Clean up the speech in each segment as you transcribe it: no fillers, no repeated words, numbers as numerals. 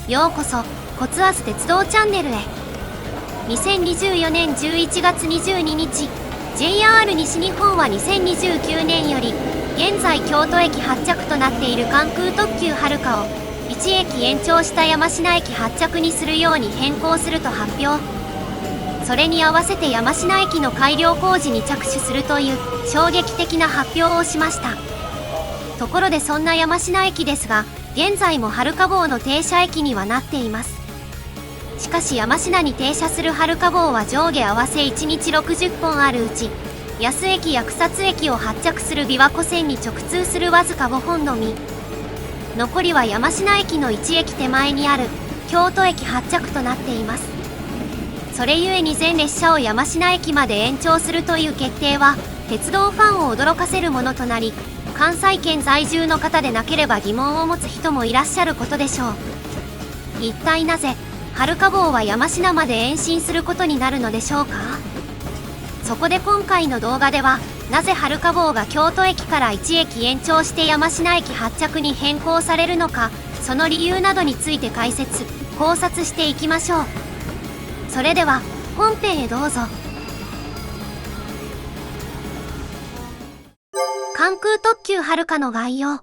ようこそコツアス鉄道チャンネルへ。2024年11月22日 JR 西日本は2029年より現在京都駅発着となっている関空特急はるかを1駅延長した山科駅発着にするように変更すると発表。それに合わせて山科駅の改良工事に着手するという衝撃的な発表をしました。ところでそんな山科駅ですが、現在もはるか号の停車駅にはなっています。しかし山科に停車するはるか号は上下合わせ1日60本あるうち、安駅や草津駅を発着する琵琶湖線に直通するわずか5本のみ。残りは山科駅の1駅手前にある京都駅発着となっています。それゆえに全列車を山科駅まで延長するという決定は鉄道ファンを驚かせるものとなり、関西圏在住の方でなければ疑問を持つ人もいらっしゃることでしょう。一体なぜはるか号は山科まで延伸することになるのでしょうか。そこで今回の動画では、なぜはるか号が京都駅から1駅延長して山科駅発着に変更されるのか、その理由などについて解説・考察していきましょう。それでは本編へどうぞ。関空特急はるかの概要。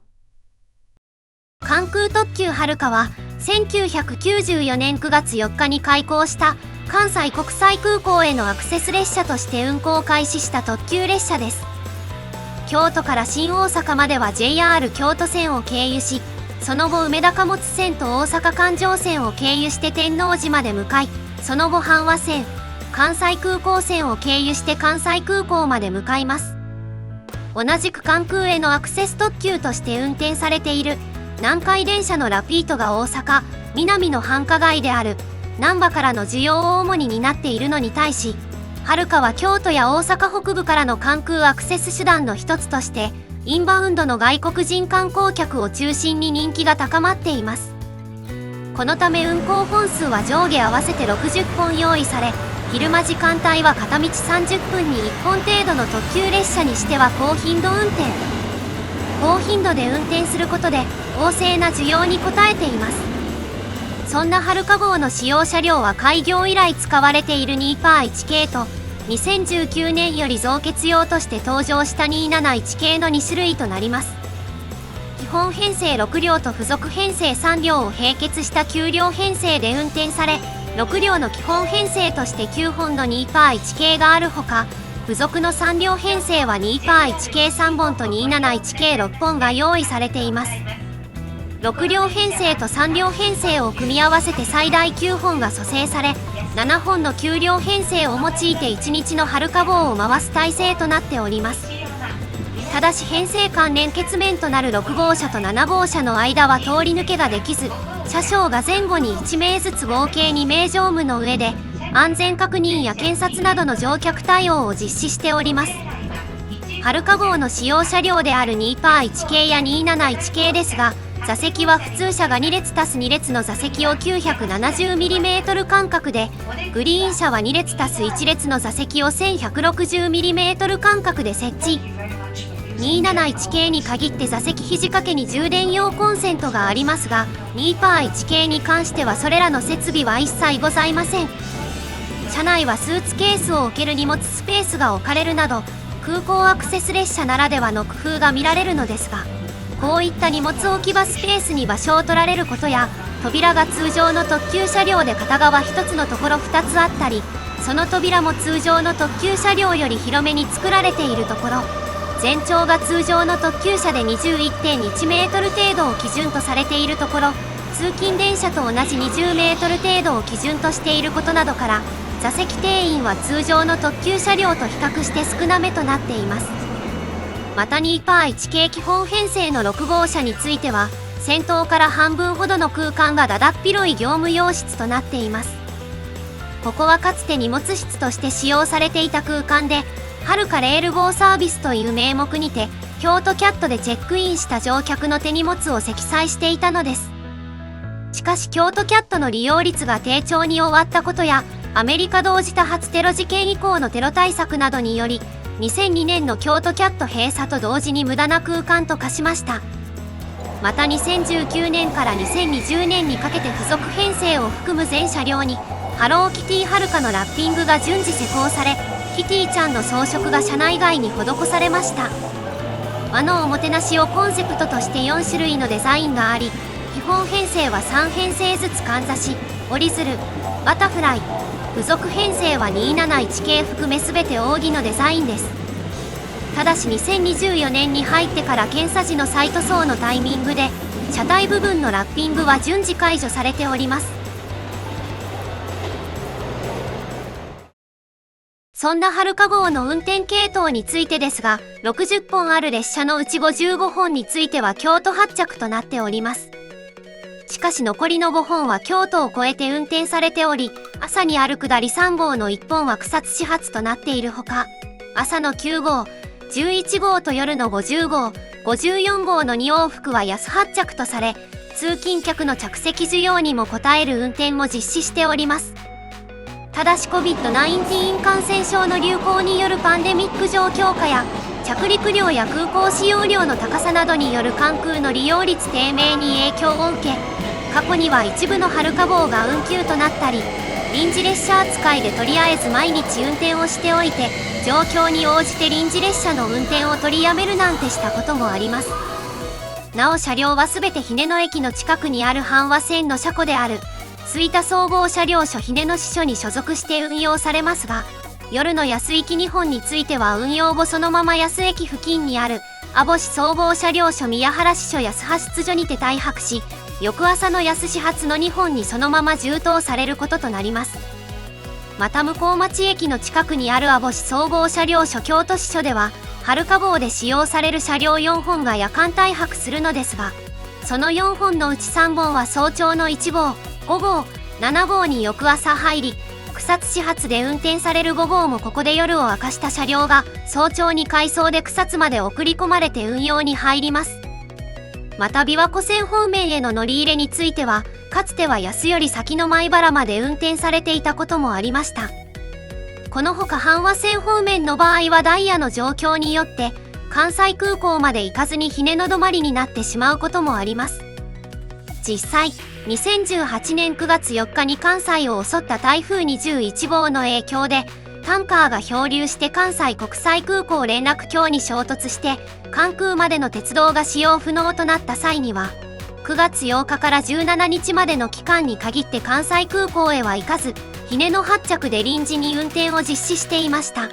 関空特急はるかは1994年9月4日に開港した関西国際空港へのアクセス列車として運行を開始した特急列車です。京都から新大阪までは JR 京都線を経由し、その後梅田貨物線と大阪環状線を経由して天王寺まで向かい、その後阪和線、関西空港線を経由して関西空港まで向かいます。同じく関空へのアクセス特急として運転されている南海電車のラピートが大阪・ミナミの繁華街である難波からの需要を主に担っているのに対し、はるかは京都や大阪北部からの関空アクセス手段の一つとしてインバウンドの外国人観光客を中心に人気が高まっています。このため運行本数は上下合わせて60本用意され、昼間時間帯は片道30分に1本程度の特急列車にしては高頻度運転。高頻度で運転することで旺盛な需要に応えています。そんなはるか号の使用車両は開業以来使われている 2×1 系と2019年より増結用として登場した271系の2種類となります。基本編成6両と付属編成3両を並結した9両編成で運転され、6両の基本編成として9本の 2×1 系があるほか、付属の3両編成は 2×1 系3本と271系6本が用意されています。6両編成と3両編成を組み合わせて最大9本が蘇生され、7本の9両編成を用いて1日のはるか号を回す体制となっております。ただし編成間連結面となる6号車と7号車の間は通り抜けができず、車掌が前後に1名ずつ合計2名乗務の上で安全確認や検察などの乗客対応を実施しております。はるか号の使用車両である 2×1 系や 271 系ですが、座席は普通車が2列足す2列の座席を 970mm 間隔で、グリーン車は2列足す1列の座席を 1160mm 間隔で設置。271系に限って座席肘掛けに充電用コンセントがありますが、2×1 系に関してはそれらの設備は一切ございません。車内はスーツケースを置ける荷物スペースが置かれるなど、空港アクセス列車ならではの工夫が見られるのですが、こういった荷物置き場スペースに場所を取られることや、扉が通常の特急車両で片側1つのところ2つあったり、その扉も通常の特急車両より広めに作られているところ、全長が通常の特急車で 21.1 メートル程度を基準とされているところ、通勤電車と同じ20メートル程度を基準としていることなどから、座席定員は通常の特急車両と比較して少なめとなっています。また 2×1 系基本編成の6号車については、先頭から半分ほどの空間がだだっ広い業務用室となっています。ここはかつて荷物室として使用されていた空間で、はるかレール号サービスという名目にて京都キャットでチェックインした乗客の手荷物を積載していたのです。しかし京都キャットの利用率が低調に終わったことや、アメリカ同時多発テロ事件以降のテロ対策などにより、2002年の京都キャット閉鎖と同時に無駄な空間と化しました。また2019年から2020年にかけて付属編成を含む全車両にハローキティはるかのラッピングが順次施工され、キティちゃんの装飾が車内外に施されました。和のおもてなしをコンセプトとして4種類のデザインがあり、基本編成は3編成ずつかんざし、折り鶴、バタフライ、付属編成は271系含め全て扇のデザインです。ただし2024年に入ってから検査時の再塗装のタイミングで車体部分のラッピングは順次解除されております。そんなはるか号の運転系統についてですが、60本ある列車のうち55本については京都発着となっております。しかし残りの5本は京都を越えて運転されており、朝にある下り3号の1本は草津始発となっているほか、朝の9号、11号と夜の50号、54号の2往復は安発着とされ、通勤客の着席需要にも応える運転も実施しております。ただし COVID-19 感染症の流行によるパンデミック状況下や着陸料や空港使用料の高さなどによる関空の利用率低迷に影響を受け、過去には一部のはるか号が運休となったり、臨時列車扱いでとりあえず毎日運転をしておいて、状況に応じて臨時列車の運転を取りやめるなんてしたこともあります。なお車両はすべて日根野駅の近くにある阪和線の車庫である吹田総合車両所日根野支所に所属して運用されますが、夜の安行き2本については運用後そのまま安駅付近にある網干総合車両所宮原支所安派出所にて停泊し、翌朝の安始発の2本にそのまま充当されることとなります。また向町駅の近くにある網干総合車両所京都支所では、はるか号で使用される車両4本が夜間停泊するのですが、その4本のうち3本は早朝の1号、5号、7号に翌朝入り、草津始発で運転される5号もここで夜を明かした車両が早朝に回送で草津まで送り込まれて運用に入ります。また琵琶湖線方面への乗り入れについては、かつては安より先の米原まで運転されていたこともありました。このほか阪和線方面の場合はダイヤの状況によって関西空港まで行かずに日根野止まりになってしまうこともあります。実際2018年9月4日に関西を襲った台風21号の影響でタンカーが漂流して関西国際空港連絡橋に衝突して関空までの鉄道が使用不能となった際には、9月8日から17日までの期間に限って関西空港へは行かず、日根野発着で臨時に運転を実施していました。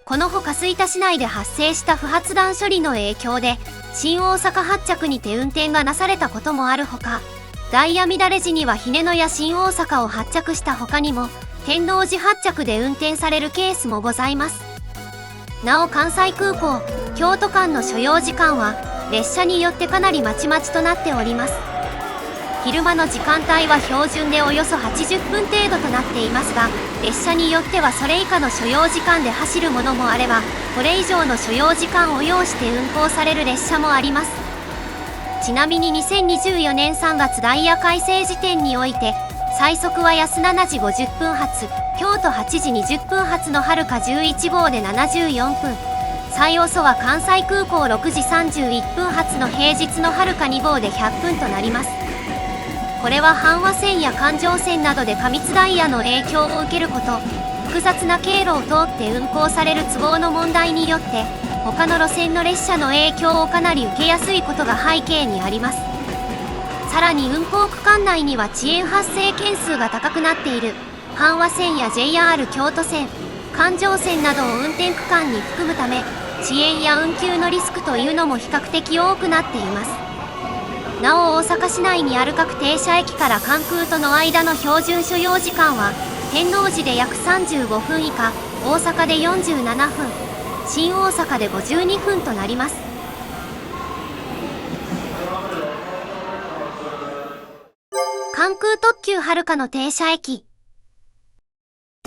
このほか吹田市内で発生した不発弾処理の影響で新大阪発着にて運転がなされたこともあるほか、ダイヤ乱れ時には日根野や新大阪を発着した他にも天王寺発着で運転されるケースもございます。なお関西空港京都間の所要時間は列車によってかなりまちまちとなっております。昼間の時間帯は標準でおよそ80分程度となっていますが、列車によってはそれ以下の所要時間で走るものもあれば、これ以上の所要時間を要して運行される列車もあります。ちなみに2024年3月ダイヤ改正時点において、最速は安7時50分発、京都8時20分発のはるか11号で74分、最遅は関西空港6時31分発の平日のはるか2号で100分となります。これは阪和線や環状線などで過密ダイヤの影響を受けること、複雑な経路を通って運行される都合の問題によって他の路線の列車の影響をかなり受けやすいことが背景にあります。さらに運行区間内には遅延発生件数が高くなっている阪和線や JR 京都線、環状線などを運転区間に含むため、遅延や運休のリスクというのも比較的多くなっています。なお大阪市内にある各停車駅から関空との間の標準所要時間は天王寺で約35分以下、大阪で47分、新大阪で52分となります。関空特急はるかの停車駅。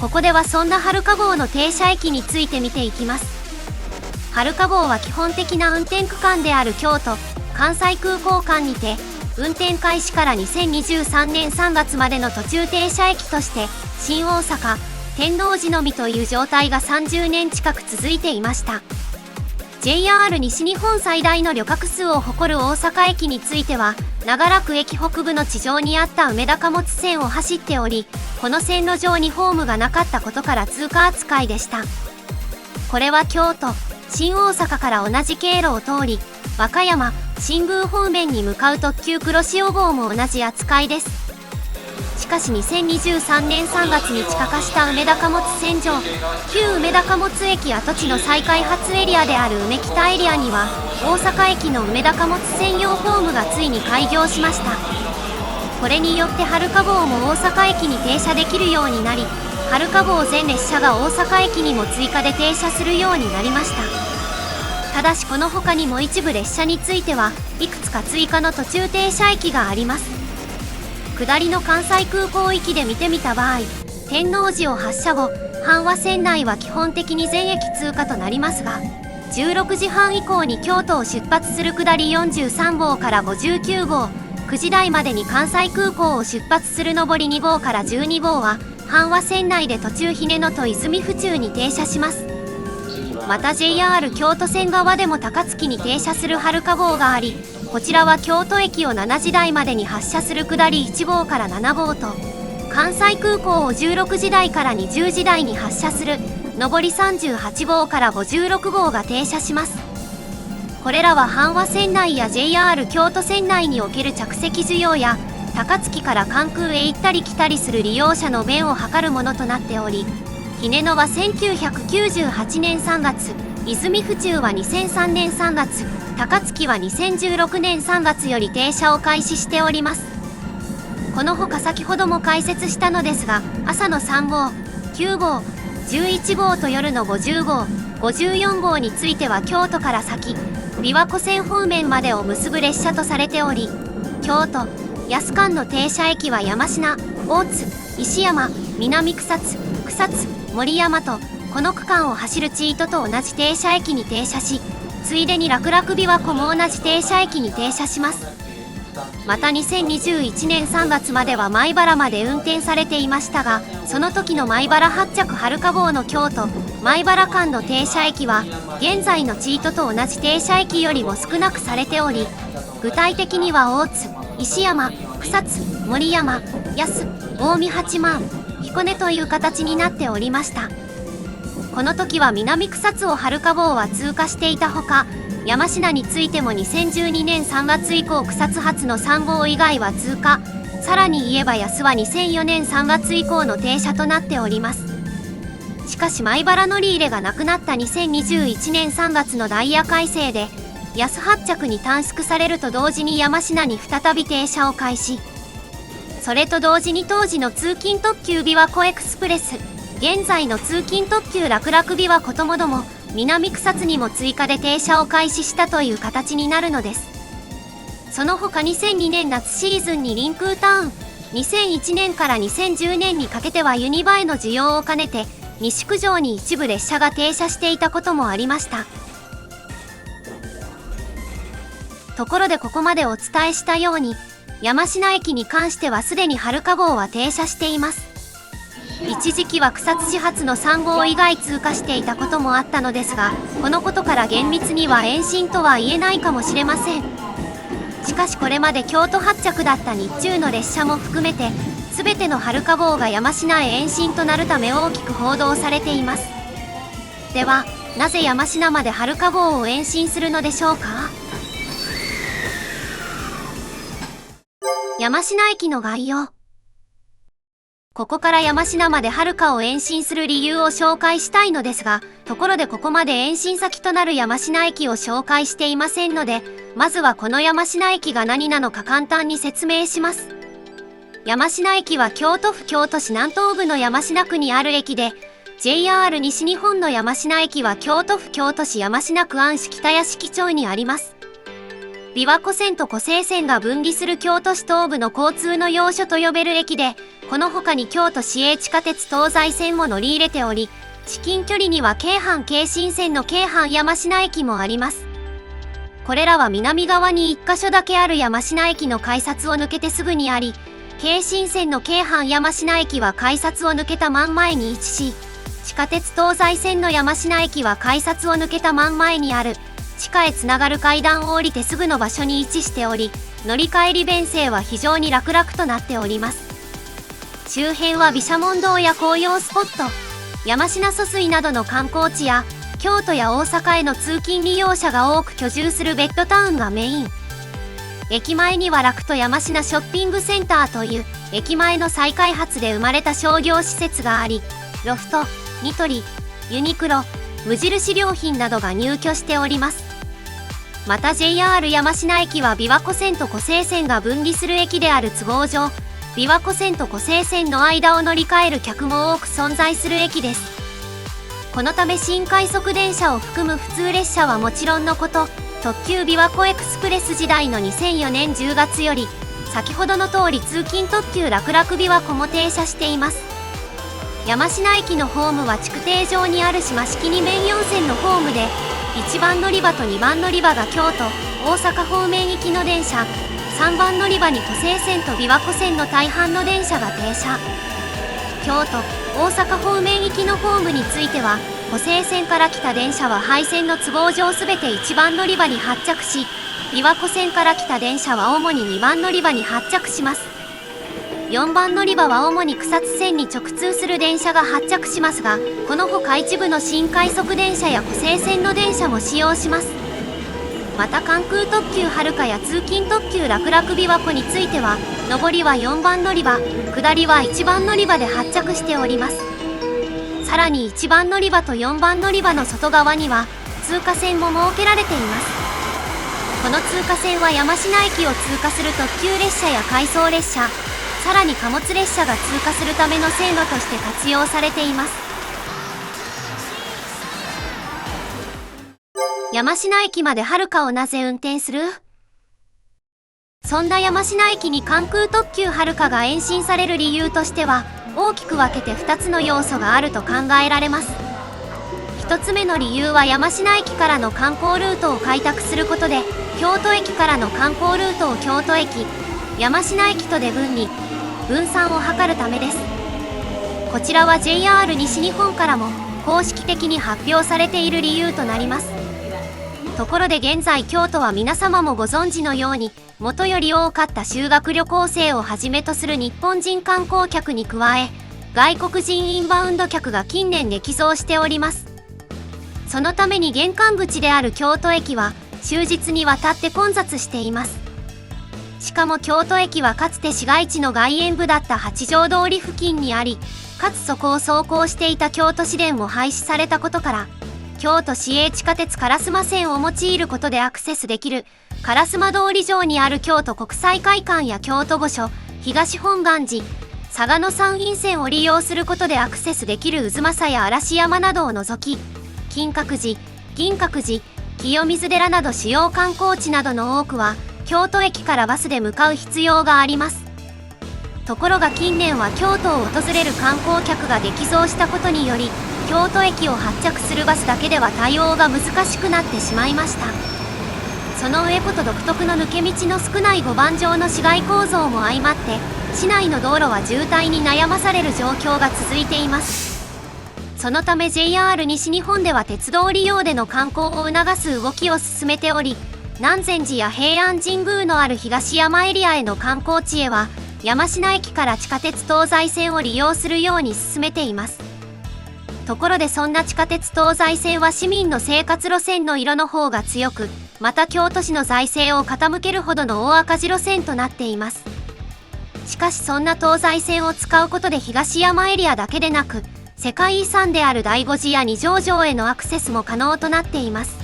ここではそんなはるか号の停車駅について見ていきます。はるか号は基本的な運転区間である京都関西空港間にて運転開始から2023年3月までの途中停車駅として新大阪天王寺のみという状態が30年近く続いていました。JR 西日本最大の旅客数を誇る大阪駅については、長らく駅北部の地上にあった梅田貨物線を走っており、この線路上にホームがなかったことから通過扱いでした。これは京都、新大阪から同じ経路を通り、和歌山、新宮方面に向かう特急黒潮号も同じ扱いです。しかし2023年3月に地下化した梅田貨物線上、旧梅田貨物駅跡地の再開発エリアである梅北エリアには、大阪駅の梅田貨物専用ホームがついに開業しました。これによって春華号も大阪駅に停車できるようになり、春華号全列車が大阪駅にも追加で停車するようになりました。ただしこの他にも一部列車についてはいくつか追加の途中停車駅があります。下りの関西空港行きで見てみた場合、天王寺を発車後、阪和線内は基本的に全駅通過となりますが、16時半以降に京都を出発する下り43号から59号、9時台までに関西空港を出発する上り2号から12号は、阪和線内で途中日根野と泉府中に停車します。また JR 京都線側でも高槻に停車する春華号があり、こちらは京都駅を7時台までに発車する下り1号から7号と、関西空港を16時台から20時台に発車する上り38号から56号が停車します。これらは阪和線内や JR 京都線内における着席需要や、高槻から関空へ行ったり来たりする利用者の便を図るものとなっており、日根野は1998年3月、泉府中は2003年3月、高槻は2016年3月より停車を開始しております。このほか先ほども解説したのですが、朝の3号、9号、11号と夜の50号、54号については京都から先、琵琶湖線方面までを結ぶ列車とされており、京都、安間の停車駅は山科、大津、石山、南草津、草津、森山と、この区間を走るチートと同じ停車駅に停車し、ついでに楽々琵琶湖も同じ停車駅に停車します。また2021年3月までは米原まで運転されていましたが、その時の米原発着春華号の京都、米原間の停車駅は、現在のチートと同じ停車駅よりも少なくされており、具体的には大津、石山、草津、森山、安、近江八幡、彦根という形になっておりました。この時は南草津を春華号は通過していたほか、山科についても2012年3月以降草津発の3号以外は通過、さらに言えば安は2004年3月以降の停車となっております。しかし米原乗り入れがなくなった2021年3月のダイヤ改正で、安発着に短縮されると同時に山科に再び停車を開始。それと同時に当時の通勤特急琵琶湖エクスプレス、現在の通勤特急楽々琵琶湖ともども、南草津にも追加で停車を開始したという形になるのです。その他2002年夏シーズンにリンクータウン、2001年から2010年にかけてはユニバへの需要を兼ねて、西九条に一部列車が停車していたこともありました。ところでここまでお伝えしたように、山科駅に関してはすでに春華号は停車しています。一時期は草津始発の3号以外通過していたこともあったのですが、このことから厳密には延伸とは言えないかもしれません。しかしこれまで京都発着だった日中の列車も含めて、全ての春華号が山科へ延伸となるため大きく報道されています。では、なぜ山科まで春華号を延伸するのでしょうか？山科駅の概要。ここから山科まで春華を延伸する理由を紹介したいのですが、ところでここまで延伸先となる山科駅を紹介していませんので、まずはこの山科駅が何なのか簡単に説明します。山科駅は京都府京都市南東部の山科区にある駅で、JR 西日本の山科駅は京都府京都市山科区安市北屋敷町にあります。琵琶湖線と湖西線が分離する京都市東部の交通の要所と呼べる駅で、この他に京都市営地下鉄東西線も乗り入れており、至近距離には京阪京神線の京阪山科駅もあります。これらは南側に1カ所だけある山科駅の改札を抜けてすぐにあり、京神線の京阪山科駅は改札を抜けた真ん前に位置し、地下鉄東西線の山科駅は改札を抜けた真ん前にある地下へつながる階段を降りてすぐの場所に位置しており、乗り換え利便性は非常に楽々となっております。周辺は毘沙門堂や紅葉スポット、山科疎水などの観光地や、京都や大阪への通勤利用者が多く居住するベッドタウンがメイン。駅前にはラクト山科ショッピングセンターという駅前の再開発で生まれた商業施設があり、ロフト、ニトリ、ユニクロ、無印良品などが入居しております。また JR 山科駅は琵琶湖線と湖西線が分離する駅である都合上、琵琶湖線と湖西線の間を乗り換える客も多く存在する駅です。このため新快速電車を含む普通列車はもちろんのこと、特急琵琶湖エクスプレス時代の2004年10月より、先ほどの通り通勤特急楽々琵琶湖も停車しています。山科駅のホームは築堤上にある島式2面4線のホームで、1番乗り場と2番乗り場が京都、大阪方面行きの電車、3番乗り場に湖西線と琵琶湖線の大半の電車が停車。京都、大阪方面行きのホームについては、湖西線から来た電車は廃線の都合上すべて1番乗り場に発着し、琵琶湖線から来た電車は主に2番乗り場に発着します。4番乗り場は主に草津線に直通する電車が発着しますが、このほか一部の新快速電車や湖西線の電車も使用します。また関空特急はるかや通勤特急楽々琵琶湖については、上りは4番乗り場、下りは1番乗り場で発着しております。さらに1番乗り場と4番乗り場の外側には通過線も設けられています。この通過線は山科駅を通過する特急列車や回送列車、さらに貨物列車が通過するための線路として活用されています。山科駅まではるかをなぜ運転する？そんな山科駅に関空特急はるかが延伸される理由としては、大きく分けて2つの要素があると考えられます。1つ目の理由は山科駅からの観光ルートを開拓することで、京都駅からの観光ルートを京都駅、山科駅とで分散を図るためです。こちらは JR 西日本からも公式的に発表されている理由となります。ところで現在京都は皆様もご存知のように、もとより多かった修学旅行生をはじめとする日本人観光客に加え、外国人インバウンド客が近年激増しております。そのために玄関口である京都駅は終日にわたって混雑しています。しかも京都駅はかつて市街地の外縁部だった八条通り付近にあり、かつそこを走行していた京都市電も廃止されたことから、京都市営地下鉄烏丸線を用いることでアクセスできる烏丸通り上にある京都国際会館や京都御所、東本願寺、嵯峨野山陰線を利用することでアクセスできる渦政や嵐山などを除き、金閣寺、銀閣寺、清水寺など主要観光地などの多くは京都駅からバスで向かう必要があります。ところが近年は京都を訪れる観光客が激増したことにより、京都駅を発着するバスだけでは対応が難しくなってしまいました。その上こと独特の抜け道の少ない5番上の市街構造も相まって、市内の道路は渋滞に悩まされる状況が続いています。そのため JR 西日本では鉄道利用での観光を促す動きを進めており、南禅寺や平安神宮のある東山エリアへの観光地へは、山科駅から地下鉄東西線を利用するように進めています。ところでそんな地下鉄東西線は市民の生活路線の色の方が強く、また京都市の財政を傾けるほどの大赤字路線となっています。しかしそんな東西線を使うことで東山エリアだけでなく、世界遺産である醍醐寺や二条城へのアクセスも可能となっています。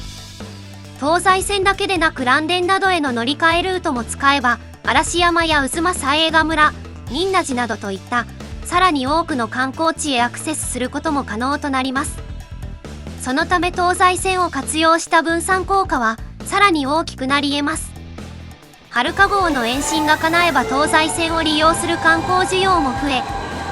東西線だけでなく嵐電などへの乗り換えルートも使えば、嵐山や渦政映画村、仁和寺などといったさらに多くの観光地へアクセスすることも可能となります。そのため東西線を活用した分散効果はさらに大きくなり得ます。はるか号の延伸が叶えば東西線を利用する観光需要も増え、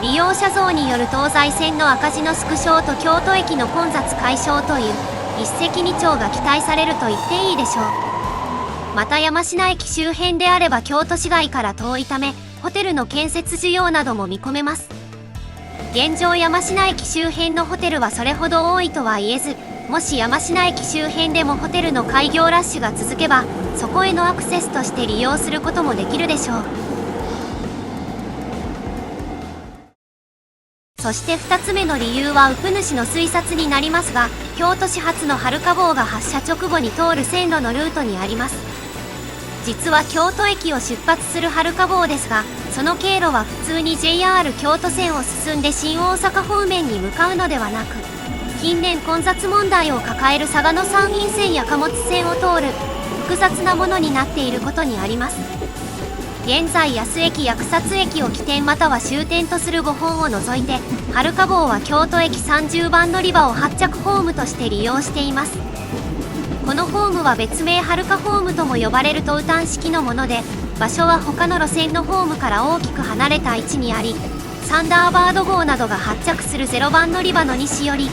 利用者増による東西線の赤字の縮小と京都駅の混雑解消という一石二鳥が期待されると言っていいでしょう。また山科駅周辺であれば京都市街から遠いため、ホテルの建設需要なども見込めます。現状山科駅周辺のホテルはそれほど多いとは言えず、もし山科駅周辺でもホテルの開業ラッシュが続けば、そこへのアクセスとして利用することもできるでしょう。そして2つ目の理由はウプ主の推察になりますが、京都市発のはるか号が発車直後に通る線路のルートにあります。実は京都駅を出発するはるか号ですが、その経路は普通に JR 京都線を進んで新大阪方面に向かうのではなく、近年混雑問題を抱える嵯峨野山陰線や貨物線を通る複雑なものになっていることにあります。現在安駅や草津駅を起点または終点とする5本を除いて、はるか号は京都駅30番乗り場を発着ホームとして利用しています。このホームは別名はるかホームとも呼ばれるトウタン式のもので、場所は他の路線のホームから大きく離れた位置にあり、サンダーバード号などが発着する0番乗り場の西より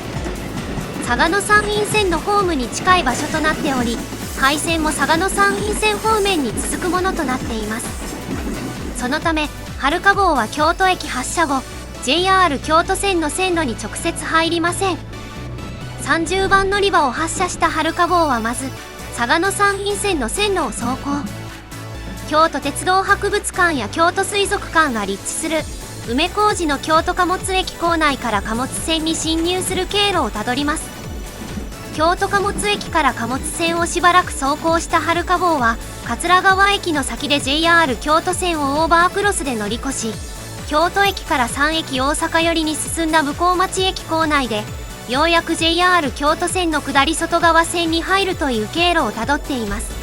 嵯峨野山陰線のホームに近い場所となっており、廃線も嵯峨野山陰線方面に続くものとなっています。そのためはるか号は京都駅発車後 JR 京都線の線路に直接入りません。30番乗り場を発車したはるか号はまず嵯峨野山陰線の線路を走行。京都鉄道博物館や京都水族館が立地する梅小路の京都貨物駅構内から貨物線に進入する経路をたどります。京都貨物駅から貨物線をしばらく走行したはるか号は桂川駅の先で JR 京都線をオーバークロスで乗り越し、京都駅から3駅大阪寄りに進んだ向町駅構内でようやく JR 京都線の下り外側線に入るという経路をたどっています。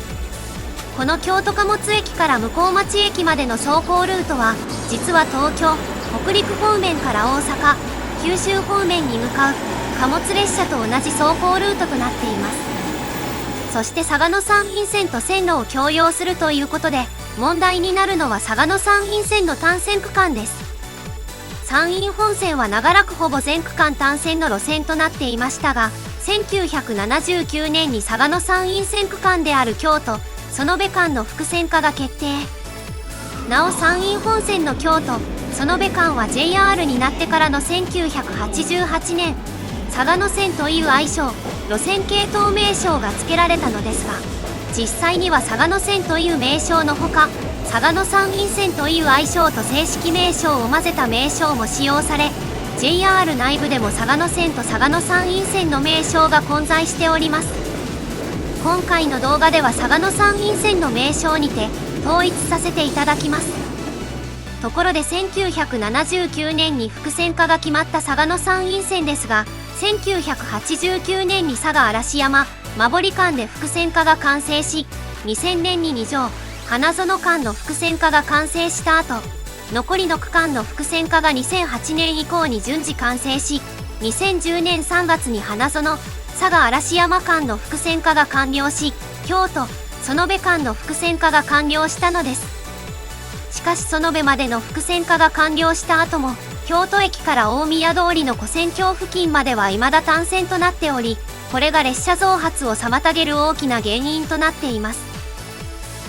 この京都貨物駅から向町駅までの走行ルートは実は東京、北陸方面から大阪、九州方面に向かう貨物列車と同じ走行ルートとなっています。そして嵯峨野山陰線と線路を共用するということで問題になるのは嵯峨野山陰線の単線区間です。山陰本線は長らくほぼ全区間単線の路線となっていましたが、1979年に嵯峨野山陰線区間である京都園部間の複線化が決定。なお山陰本線の京都園部間は JR になってからの1988年嵯峨野線という愛称、路線系統名称が付けられたのですが、実際には嵯峨野線という名称のほか嵯峨野山陰線という愛称と正式名称を混ぜた名称も使用され、 JR 内部でも嵯峨野線と嵯峨野山陰線の名称が混在しております。今回の動画では嵯峨野山陰線の名称にて統一させていただきます。ところで1979年に複線化が決まった嵯峨野山陰線ですが、1989年に佐賀嵐山馬堀間で複線化が完成し、2000年に二条花園間の複線化が完成した後、残りの区間の複線化が2008年以降に順次完成し、2010年3月に花園佐賀嵐山間の複線化が完了し、京都園部間の複線化が完了したのです。しかし園部までの複線化が完了した後も京都駅から大宮通りの跨線橋付近までは未だ単線となっており、これが列車増発を妨げる大きな原因となっています。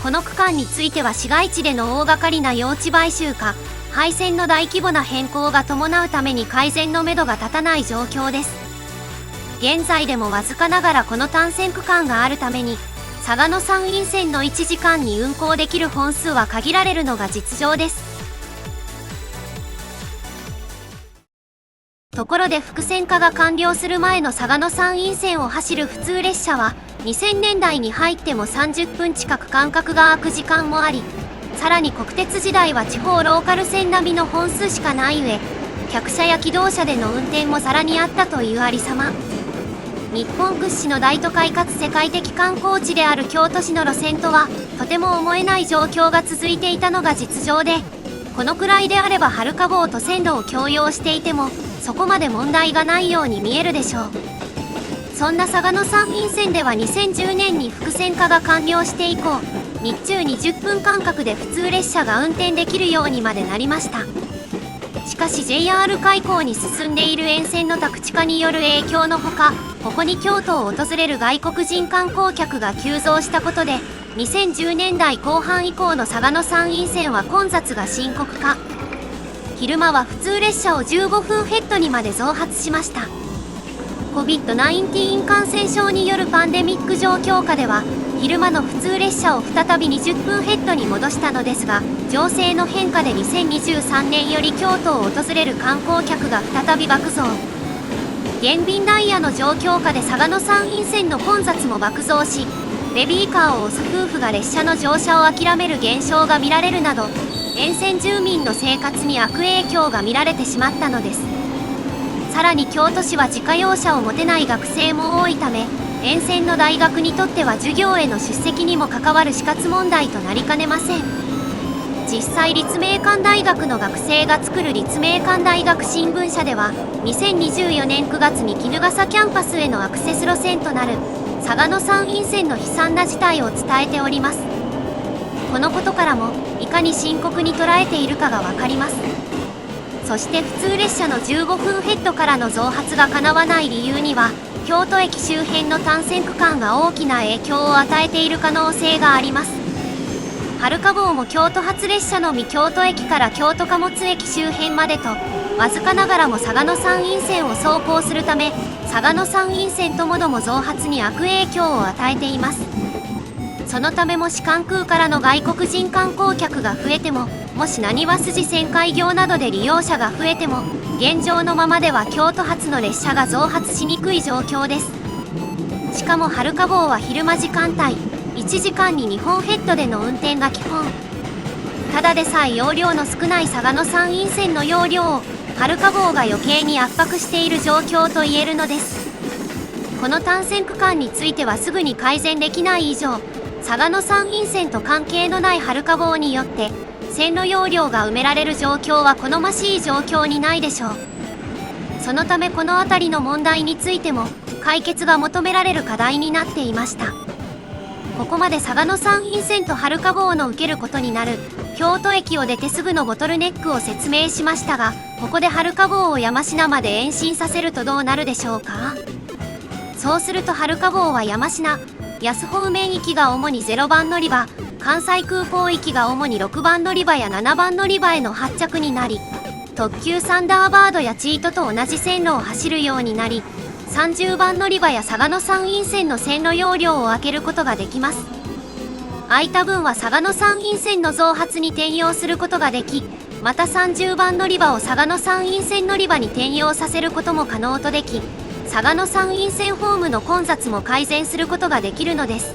この区間については市街地での大掛かりな用地買収か廃線の大規模な変更が伴うために改善のめどが立たない状況です。現在でもわずかながらこの単線区間があるために嵯峨野山陰線の1時間に運行できる本数は限られるのが実情です。ところで複線化が完了する前の嵯峨野山陰線を走る普通列車は2000年代に入っても30分近く間隔が空く時間もあり、さらに国鉄時代は地方ローカル線並みの本数しかない上、客車や機動車での運転もざらにあったというありさま。日本屈指の大都会かつ世界的観光地である京都市の路線とはとても思えない状況が続いていたのが実情で、このくらいであればはるか号と線路を共用していてもそこまで問題がないように見えるでしょう。そんな嵯峨野山陰線では2010年に複線化が完了して以降、日中20分間隔で普通列車が運転できるようにまでなりました。しかし JR 開港に進んでいる沿線の宅地化による影響のほか、ここに京都を訪れる外国人観光客が急増したことで、2010年代後半以降の嵯峨野山陰線は混雑が深刻化。昼間は普通列車を15分ヘッドにまで増発しました。COVID-19 感染症によるパンデミック状況下では昼間の普通列車を再び20分ヘッドに戻したのですが、情勢の変化で2023年より京都を訪れる観光客が再び爆増。減便ダイヤの状況下で嵯峨野山陰線の混雑も爆増し、ベビーカーを押す夫婦が列車の乗車を諦める現象が見られるなど、沿線住民の生活に悪影響が見られてしまったのです。さらに京都市は自家用車を持てない学生も多いため、沿線の大学にとっては授業への出席にも関わる死活問題となりかねません。実際立命館大学の学生が作る立命館大学新聞社では、2024年9月に衣笠キャンパスへのアクセス路線となる嵯峨野山陰線の悲惨な事態を伝えております。このことからもいかに深刻に捉えているかがわかります。そして普通列車の15分ヘッドからの増発が叶わない理由には、京都駅周辺の単線区間が大きな影響を与えている可能性があります。春花号も京都発列車のみ京都駅から京都貨物駅周辺までと、わずかながらも嵯峨野山陰線を走行するため、嵯峨野山陰線ともども増発に悪影響を与えています。そのためもし関空からの外国人観光客が増えても、もしなにわ筋線開業などで利用者が増えても、現状のままでは京都発の列車が増発しにくい状況です。しかも春花号は昼間時間帯、1時間に2本ヘッドでの運転が基本。ただでさえ容量の少ない嵯峨野山陰線の容量を春花号が余計に圧迫している状況と言えるのです。この単線区間についてはすぐに改善できない以上、嵯峨野山陰線と関係のない春花号によって線路容量が埋められる状況は好ましい状況にないでしょう。そのためこの辺りの問題についても解決が求められる課題になっていました。ここまで嵯峨野山陰線と春花号の受けることになる京都駅を出てすぐのボトルネックを説明しましたが、ここで春花号を山科まで延伸させるとどうなるでしょうか。そうすると春花号は山科、安方面行きが主に0番乗り場、関西空港行きが主に6番乗り場や7番乗り場への発着になり、特急サンダーバードやチートと同じ線路を走るようになり、30番乗り場や嵯峨野山陰線の線路容量を空けることができます。空いた分は嵯峨野山陰線の増発に転用することができ、また30番乗り場を嵯峨野山陰線乗り場に転用させることも可能とでき、嵯峨野山陰線ホームの混雑も改善することができるのです。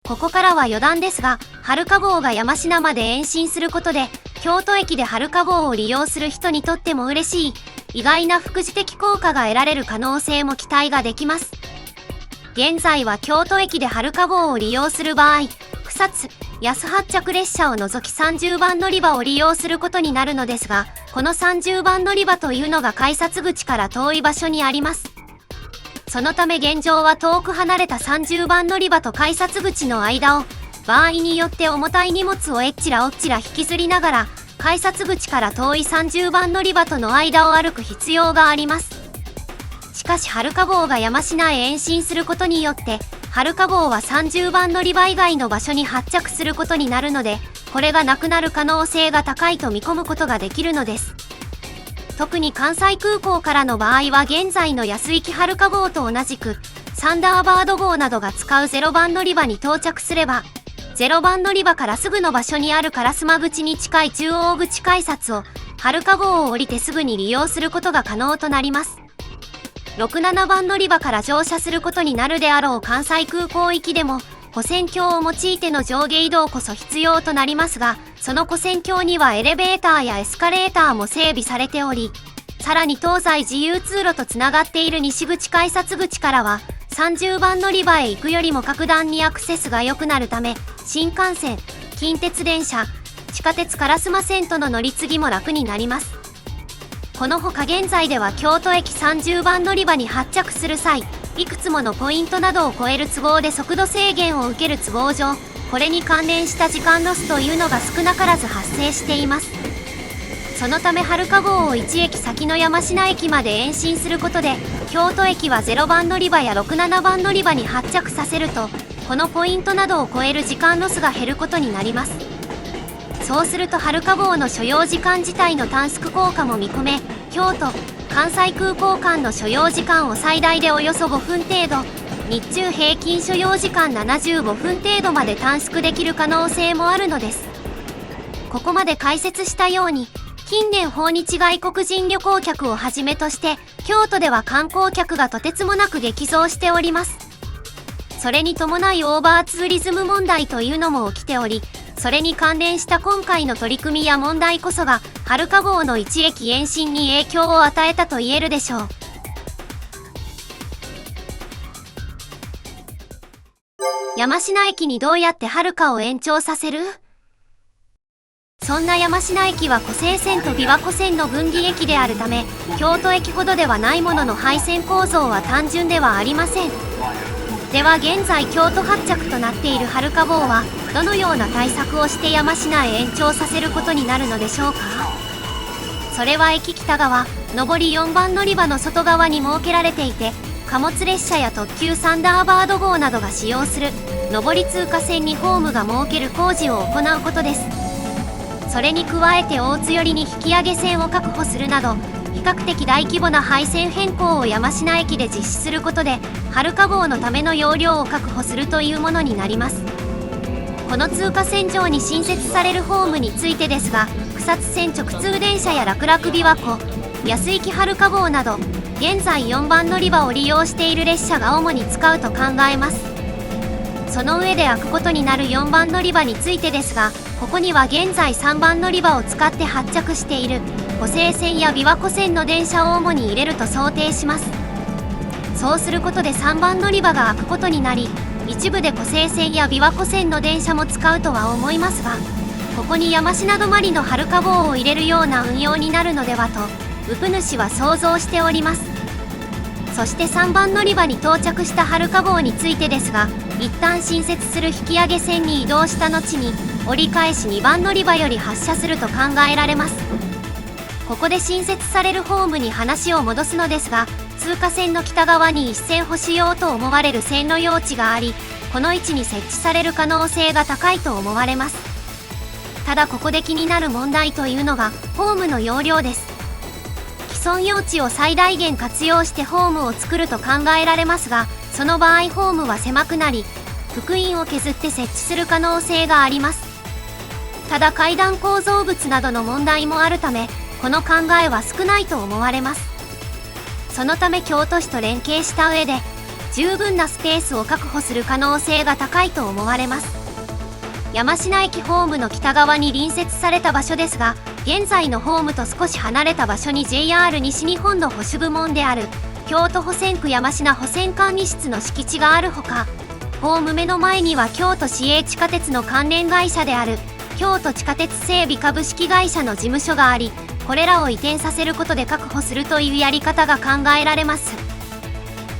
ここからは余談ですが、春花号が山科まで延伸することで、京都駅で春花号を利用する人にとっても嬉しい、意外な副次的効果が得られる可能性も期待ができます。現在は京都駅で春花号を利用する場合、草津、安発着列車を除き30番乗り場を利用することになるのですが、この30番乗り場というのが改札口から遠い場所にあります。そのため現状は遠く離れた30番乗り場と改札口の間を、場合によって重たい荷物をえっちらおっちら引きずりながら、改札口から遠い30番乗り場との間を歩く必要があります。しかし春花号が山科へ延伸することによって、春花号は30番乗り場以外の場所に発着することになるので、これがなくなる可能性が高いと見込むことができるのです。特に関西空港からの場合は現在の安行き春花号と同じく、サンダーバード号などが使う0番乗り場に到着すれば、0番乗り場からすぐの場所にある烏丸口に近い中央口改札を、春花号を降りてすぐに利用することが可能となります。6、7番乗り場から乗車することになるであろう関西空港行きでも、跨線橋を用いての上下移動こそ必要となりますが、その跨線橋にはエレベーターやエスカレーターも整備されており、さらに東西自由通路とつながっている西口改札口からは、30番乗り場へ行くよりも格段にアクセスが良くなるため、新幹線、近鉄電車、地下鉄烏丸線との乗り継ぎも楽になります。このほか現在では京都駅30番乗り場に発着する際、いくつものポイントなどを超える都合で速度制限を受ける都合上、これに関連した時間ロスというのが少なからず発生しています。そのため春花号を1駅先の山科駅まで延伸することで、京都駅は0番乗り場や6、7番乗り場に発着させると、このポイントなどを超える時間ロスが減ることになります。そうするとはるか号の所要時間自体の短縮効果も見込め、京都・関西空港間の所要時間を最大でおよそ5分程度、日中平均所要時間75分程度まで短縮できる可能性もあるのです。ここまで解説したように、近年訪日外国人旅行客をはじめとして、京都では観光客がとてつもなく激増しております。それに伴いオーバーツーリズム問題というのも起きており、それに関連した今回の取り組みや問題こそが、はるか号の一駅延伸に影響を与えたと言えるでしょう。山科駅にどうやってはるかを延長させる？そんな山科駅は湖西線と琵琶湖線の分岐駅であるため、京都駅ほどではないものの廃線構造は単純ではありません。では現在京都発着となっているはるか号はどのような対策をして山科へ延長させることになるのでしょうか。それは駅北側上り4番乗り場の外側に設けられていて、貨物列車や特急サンダーバード号などが使用する上り通過線にホームが設ける工事を行うことです。それに加えて大津寄りに引き上げ線を確保するなど、比較的大規模な廃線変更を山科駅で実施することで、はるか号のための容量を確保するというものになります。この通過線上に新設されるホームについてですが、草津線直通電車や楽々琵琶湖、安行はるか号など、現在4番乗り場を利用している列車が主に使うと考えます。その上で開くことになる4番乗り場についてですが、ここには現在3番乗り場を使って発着している湖西線や琵琶湖線の電車を主に入れると想定します。そうすることで3番乗り場が開くことになり、一部で湖西線や琵琶湖線の電車も使うとは思いますが、ここに山科止まりのはるか号を入れるような運用になるのではとウプ主は想像しております。そして3番乗り場に到着したはるか号についてですが、一旦新設する引き上げ線に移動した後に折り返し2番乗り場より発車すると考えられます。ここで新設されるホームに話を戻すのですが、通過線の北側に一線保守用と思われる線路用地があり、この位置に設置される可能性が高いと思われます。ただここで気になる問題というのがホームの容量です。既存用地を最大限活用してホームを作ると考えられますが、その場合ホームは狭くなり、幅員を削って設置する可能性があります。ただ階段構造物などの問題もあるため、この考えは少ないと思われます。そのため京都市と連携した上で、十分なスペースを確保する可能性が高いと思われます。山科駅ホームの北側に隣接された場所ですが、現在のホームと少し離れた場所に JR 西日本の保守部門である京都保線区山科保線管理室の敷地があるほか、ホーム目の前には京都市営地下鉄の関連会社である京都地下鉄整備株式会社の事務所があり、これらを移転させることで確保するというやり方が考えられます。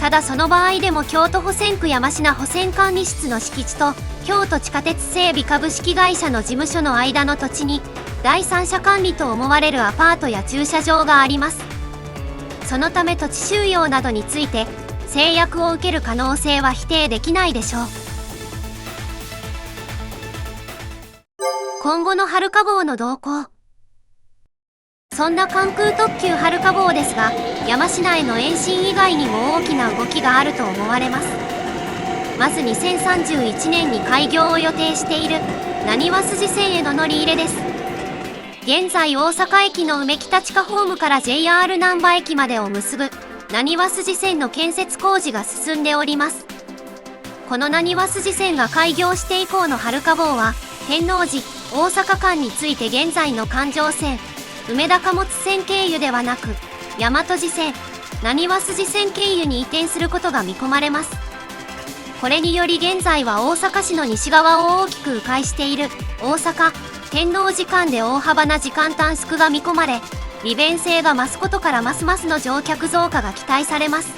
ただその場合でも京都保線区山科保線管理室の敷地と京都地下鉄整備株式会社の事務所の間の土地に第三者管理と思われるアパートや駐車場があります。そのため土地収用などについて制約を受ける可能性は否定できないでしょう。今後のはるか号の動向。そんな関空特急はるか号ですが、山科への延伸以外にも大きな動きがあると思われます。まず2031年に開業を予定しているなにわ筋線への乗り入れです。現在大阪駅の梅北地下ホームから JR 難波駅までを結ぶなにわ筋線の建設工事が進んでおります。このなにわ筋線が開業して以降のはるか号は、天王寺大阪間について現在の環状線梅田貨物線経由ではなく、大和路線なにわ筋線経由に移転することが見込まれます。これにより現在は大阪市の西側を大きく迂回している大阪天王寺間で大幅な時間短縮が見込まれ、利便性が増すことからますますの乗客増加が期待されます。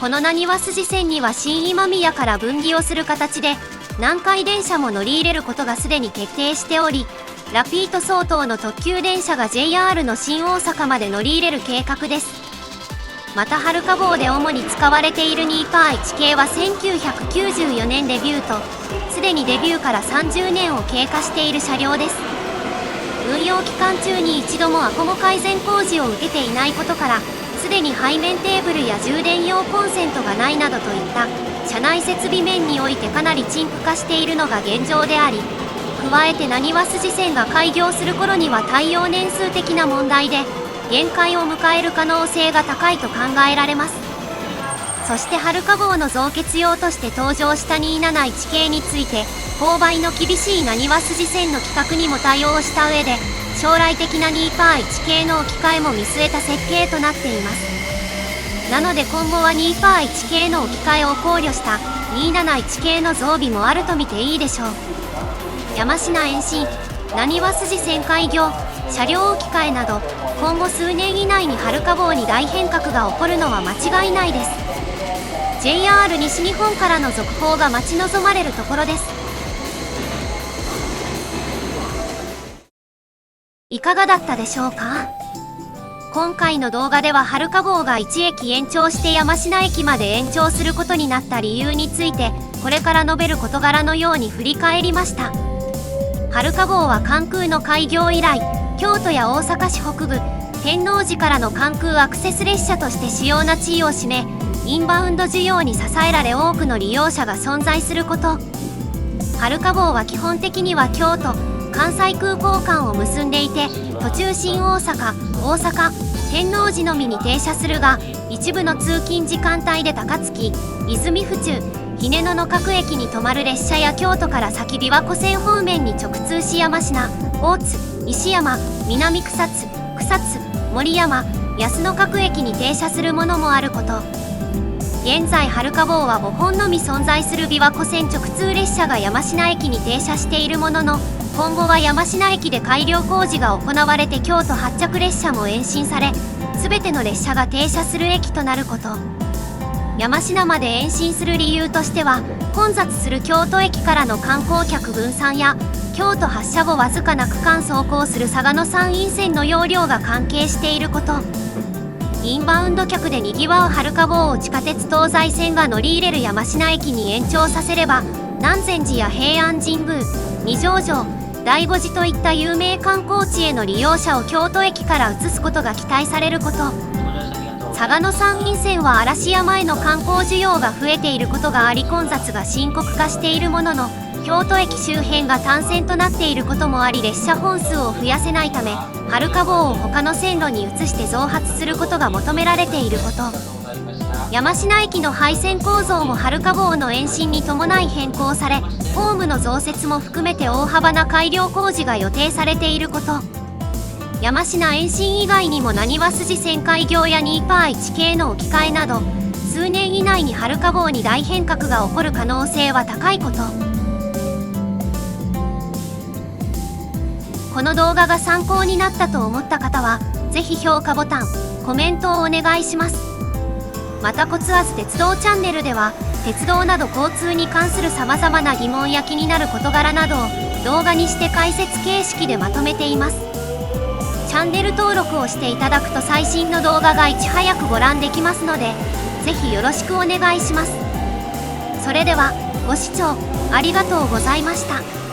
このなにわ筋線には新今宮から分岐をする形で南海電車も乗り入れることがすでに決定しており、ラピート相当の特急電車が JR の新大阪まで乗り入れる計画です。またはるか号で主に使われている2パー1系は1994年デビュート、すででにデビューから30年を経過している車両です。運用期間中に一度もアコモ改善工事を受けていないことから、すでに背面テーブルや充電用コンセントがないなどといった車内設備面においてかなり陳腐化しているのが現状であり、加えてなにわ筋線が開業する頃には耐用年数的な問題で限界を迎える可能性が高いと考えられます。そしてはるか号の増結用として登場した271系について、勾配の厳しいなにわ筋線の規格にも対応した上で、将来的な2%1系の置き換えも見据えた設計となっています。なので今後は2%1系の置き換えを考慮した271系の増備もあると見ていいでしょう。山科延伸、なにわ筋線開業、車両置き換えなど、今後数年以内にはるか号に大変革が起こるのは間違いないです。JR 西日本からの続報が待ち望まれるところです。いかがだったでしょうか。今回の動画でははるか号が1駅延長して山科駅まで延長することになった理由について、これから述べる事柄のように振り返りました。はるか号は関空の開業以来、京都や大阪市北部、天王寺からの関空アクセス列車として主要な地位を占め、インバウンド需要に支えられ多くの利用者が存在すること。はるか号は基本的には京都、関西空港間を結んでいて、途中新大阪、大阪、天王寺のみに停車するが、一部の通勤時間帯で高槻、泉府中、姫野の各駅に止まる列車や京都から先琵琶湖線方面に直通し山科、大津、石山、南草津、草津、森山、安野各駅に停車するものもあること。現在はるか号は5本のみ存在する琵琶湖線直通列車が山科駅に停車しているものの、今後は山科駅で改良工事が行われて京都発着列車も延伸され、全ての列車が停車する駅となること。山科まで延伸する理由としては、混雑する京都駅からの観光客分散や京都発車後わずかな区間走行する嵯峨野山陰線の容量が関係していること。インバウンド客でにぎわうはるか号を地下鉄東西線が乗り入れる山科駅に延長させれば、南禅寺や平安神宮、二条城、醍醐寺といった有名観光地への利用者を京都駅から移すことが期待されること。嵯峨野山陰線は嵐山への観光需要が増えていることがあり混雑が深刻化しているものの、京都駅周辺が単線となっていることもあり列車本数を増やせないため、はるか号を他の線路に移して増発することが求められていること。山科駅の廃線構造もはるか号の延伸に伴い変更され、ホームの増設も含めて大幅な改良工事が予定されていること。山科延伸以外にもなにわ筋線開業や2%1系の置き換えなど、数年以内にはるか号に大変革が起こる可能性は高いこと。この動画が参考になったと思った方は、ぜひ評価ボタン、コメントをお願いします。またコツアズ鉄道チャンネルでは、鉄道など交通に関するさまざまな疑問や気になる事柄などを動画にして解説形式でまとめています。チャンネル登録をしていただくと最新の動画がいち早くご覧できますので、ぜひよろしくお願いします。それでは、ご視聴ありがとうございました。